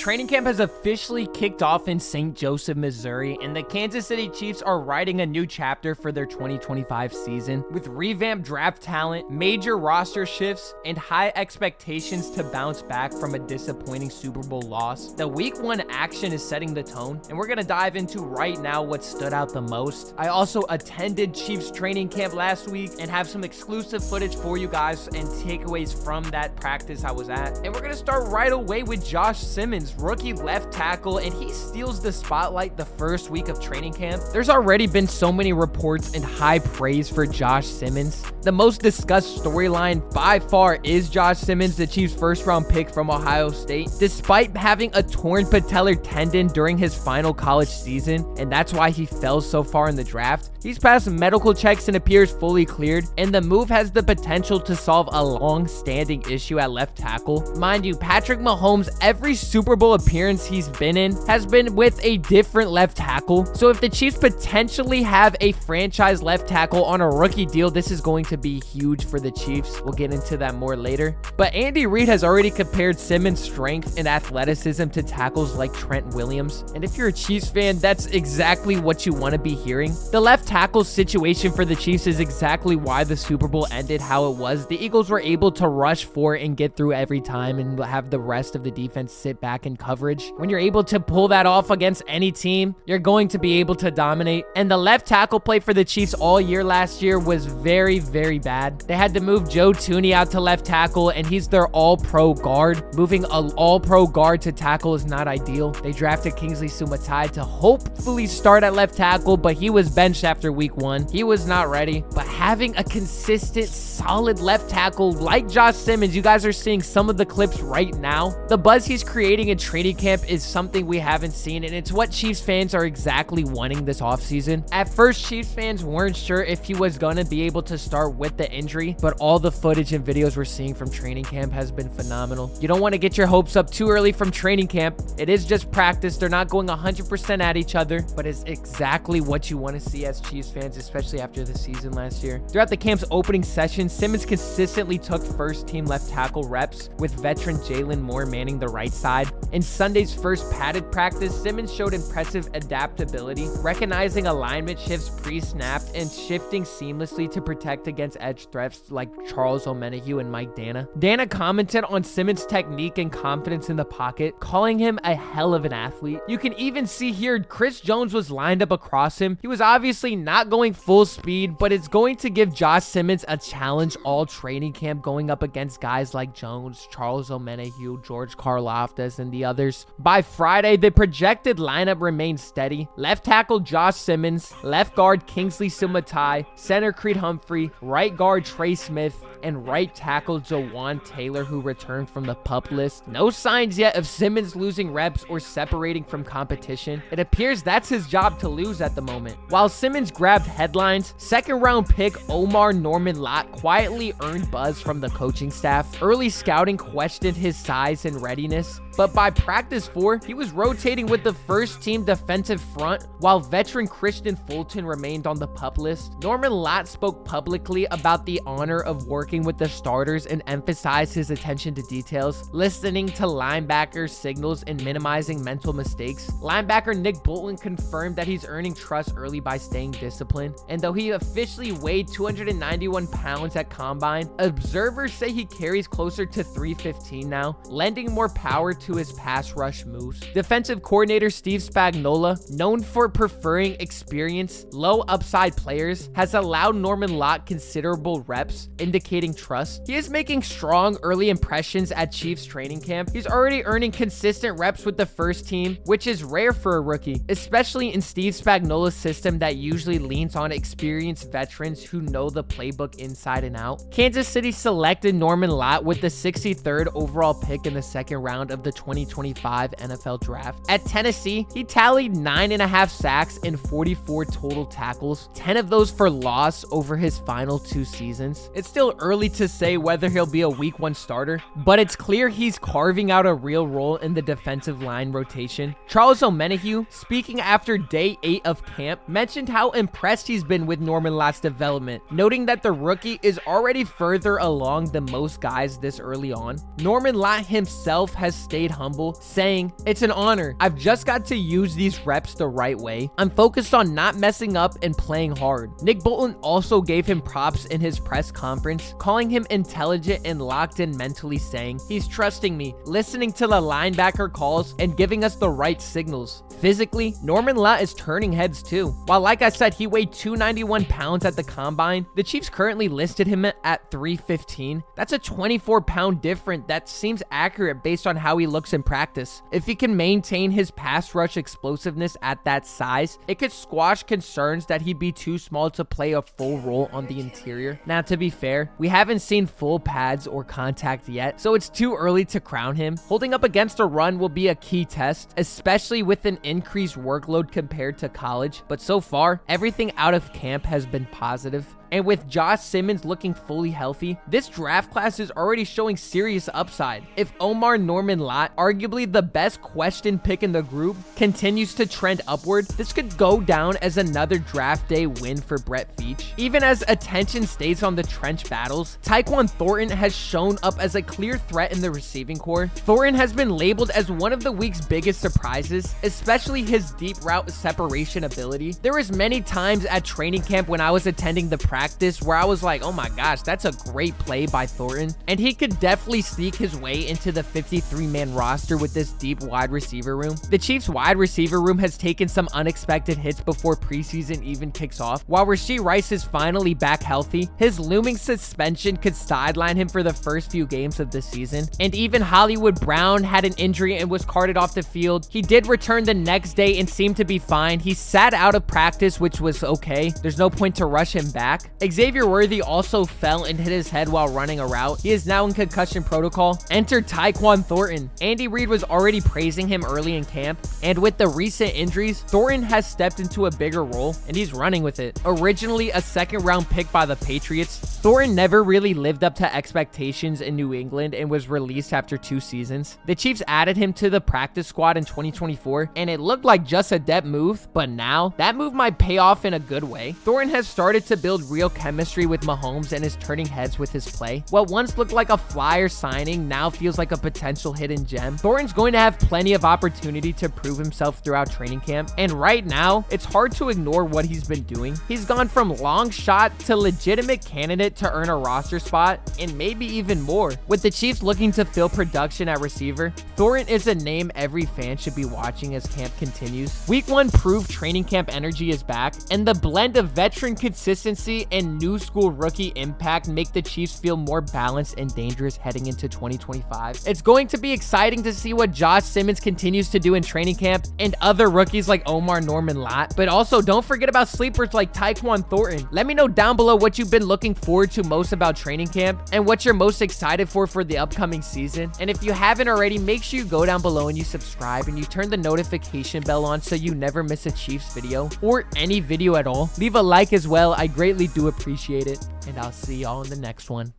Training camp has officially kicked off in St. Joseph, Missouri, and the Kansas City Chiefs are writing a new chapter for their 2025 season with revamped draft talent, major roster shifts, and high expectations to bounce back from a disappointing Super Bowl loss. The Week 1 action is setting the tone, and we're going to dive into right now what stood out the most. I also attended Chiefs training camp last week and have some exclusive footage for you guys and takeaways from that practice I was at. And we're going to start right away with Josh Simmons, rookie left tackle, and he steals the spotlight the first week of training camp. There's already been so many reports and high praise for Josh Simmons. The most discussed storyline by far is Josh Simmons, the Chiefs' first-round pick from Ohio State. Despite having a torn patellar tendon during his final college season, and that's why he fell so far in the draft, he's passed medical checks and appears fully cleared, and the move has the potential to solve a long-standing issue at left tackle. Mind you, Patrick Mahomes, every Super Bowl appearance he's been in has been with a different left tackle. So if the Chiefs potentially have a franchise left tackle on a rookie deal, this is going to be huge for the Chiefs. We'll get into that more later. But Andy Reid has already compared Simmons' strength and athleticism to tackles like Trent Williams. And if you're a Chiefs fan, that's exactly what you want to be hearing. The left tackle situation for the Chiefs is exactly why the Super Bowl ended how it was. The Eagles were able to rush for it and get through every time and have the rest of the defense sit back in coverage. When you're able to pull that off against any team, you're going to be able to dominate. And the left tackle play for the Chiefs all year last year was very, very bad. They had to move Joe Thuney out to left tackle, and he's their all-pro guard. Moving an all-pro guard to tackle is not ideal. They drafted Kingsley Sumatai to hopefully start at left tackle, but he was benched after week 1. He was not ready. But having a consistent, solid left tackle like Josh Simmons, you guys are seeing some of the clips right now. The buzz he's creating in training camp is something we haven't seen, and it's what Chiefs fans are exactly wanting this offseason. At first, Chiefs fans weren't sure if he was going to be able to start with the injury, but all the footage and videos we're seeing from training camp has been phenomenal. You don't want to get your hopes up too early from training camp. It is just practice. They're not going 100% at each other, but it's exactly what you want to see as Chiefs fans, especially after the season last year. Throughout the camp's opening session, Simmons consistently took first-team left tackle reps, with veteran Jalen Moore manning the right side. In Sunday's first padded practice, Simmons showed impressive adaptability, recognizing alignment shifts pre-snap and shifting seamlessly to protect against edge threats like Charles Omenihu and Mike Dana. Dana commented on Simmons' technique and confidence in the pocket, calling him a hell of an athlete. You can even see here Chris Jones was lined up across him. He was obviously not going full speed, but it's going to give Josh Simmons a challenge all training camp, going up against guys like Jones, Charles Omenihu, George Karlaftis, and the others. By Friday, the projected lineup remained steady. Left tackle Josh Simmons, left guard Kingsley Sumatai, center Creed Humphrey, right guard Trey Smith, and right tackle Jawan Taylor, who returned from the PUP list. No signs yet of Simmons losing reps or separating from competition. It appears that's his job to lose at the moment. While Simmons grabbed headlines, second-round pick Omar Norman Lott quietly earned buzz from the coaching staff. Early scouting questioned his size and readiness, but by practice 4, he was rotating with the first-team defensive front, while veteran Christian Fulton remained on the PUP list. Norman Lott spoke publicly about the honor of working with the starters and emphasized his attention to details, listening to linebackers' signals and minimizing mental mistakes. Linebacker Nick Bolton confirmed that he's earning trust early by staying disciplined, and though he officially weighed 291 pounds at combine, observers say he carries closer to 315 now, lending more power to his pass rush moves. Defensive coordinator Steve Spagnuolo, known for preferring experienced, low upside players, has allowed Norman Lott considerable reps, indicating trust. He is making strong early impressions at Chiefs training camp. He's already earning consistent reps with the first team, which is rare for a rookie, especially in Steve Spagnuolo's system that usually leans on experienced veterans who know the playbook inside and out. Kansas City selected Norman Lott with the 63rd overall pick in the second round of the 2025 NFL Draft. At Tennessee, he tallied 9.5 sacks and 44 total tackles, 10 of those for loss over his final 2 seasons. It's still early to say whether he'll be a week 1 starter, but it's clear he's carving out a real role in the defensive line rotation. Charles Omenihu, speaking after day 8 of camp, mentioned how impressed he's been with Norman Lott's development, noting that the rookie is already further along than most guys this early on. Norman Lott himself has stated stayed humble, saying, "It's an honor. I've just got to use these reps the right way. I'm focused on not messing up and playing hard." Nick Bolton also gave him props in his press conference, calling him intelligent and locked in mentally, saying, "He's trusting me, listening to the linebacker calls, and giving us the right signals." Physically, Norman Lott is turning heads too. While like I said, he weighed 291 pounds at the combine, the Chiefs currently listed him at 315. That's a 24-pound difference that seems accurate based on how he looks in practice. If he can maintain his pass rush explosiveness at that size, it could squash concerns that he'd be too small to play a full role on the interior. Now, to be fair, we haven't seen full pads or contact yet, so it's too early to crown him. Holding up against a run will be a key test, especially with an increased workload compared to college, but so far, everything out of camp has been positive. And with Josh Simmons looking fully healthy, this draft class is already showing serious upside. If Omar Norman Lott, arguably the best question pick in the group, continues to trend upward, this could go down as another draft day win for Brett Veach. Even as attention stays on the trench battles, Tyquan Thornton has shown up as a clear threat in the receiving corps. Thornton has been labeled as one of the week's biggest surprises, especially his deep route separation ability. There was many times at training camp when I was attending the practice where I was like, oh my gosh, that's a great play by Thornton. And he could definitely sneak his way into the 53-man roster with this deep wide receiver room. The Chiefs wide receiver room has taken some unexpected hits before preseason even kicks off. While Rashee Rice is finally back healthy, his looming suspension could sideline him for the first few games of the season. And even Hollywood Brown had an injury and was carted off the field. He did return the next day and seemed to be fine. He sat out of practice, which was okay. There's no point to rush him back. Xavier Worthy also fell and hit his head while running a route. He is now in concussion protocol. Enter Tyquan Thornton. Andy Reid was already praising him early in camp, and with the recent injuries, Thornton has stepped into a bigger role, and he's running with it. Originally a second-round pick by the Patriots, Thornton never really lived up to expectations in New England and was released after 2 seasons. The Chiefs added him to the practice squad in 2024, and it looked like just a depth move, but now that move might pay off in a good way. Thornton has started to build real chemistry with Mahomes and is turning heads with his play. What once looked like a flyer signing now feels like a potential hidden gem. Thornton's going to have plenty of opportunity to prove himself throughout training camp, and right now, it's hard to ignore what he's been doing. He's gone from long shot to legitimate candidate to earn a roster spot, and maybe even more. With the Chiefs looking to fill production at receiver, Thornton is a name every fan should be watching as camp continues. Week 1 proved training camp energy is back, and the blend of veteran consistency and new school rookie impact make the Chiefs feel more balanced and dangerous heading into 2025. It's going to be exciting to see what Josh Simmons continues to do in training camp and other rookies like Omar Norman Lott, but also don't forget about sleepers like Tyquan Thornton. Let me know down below what you've been looking forward to most about training camp and what you're most excited for the upcoming season. And if you haven't already, make sure you go down below and you subscribe and you turn the notification bell on so you never miss a Chiefs video or any video at all. Leave a like as well. I greatly do appreciate it, and I'll see y'all in the next one.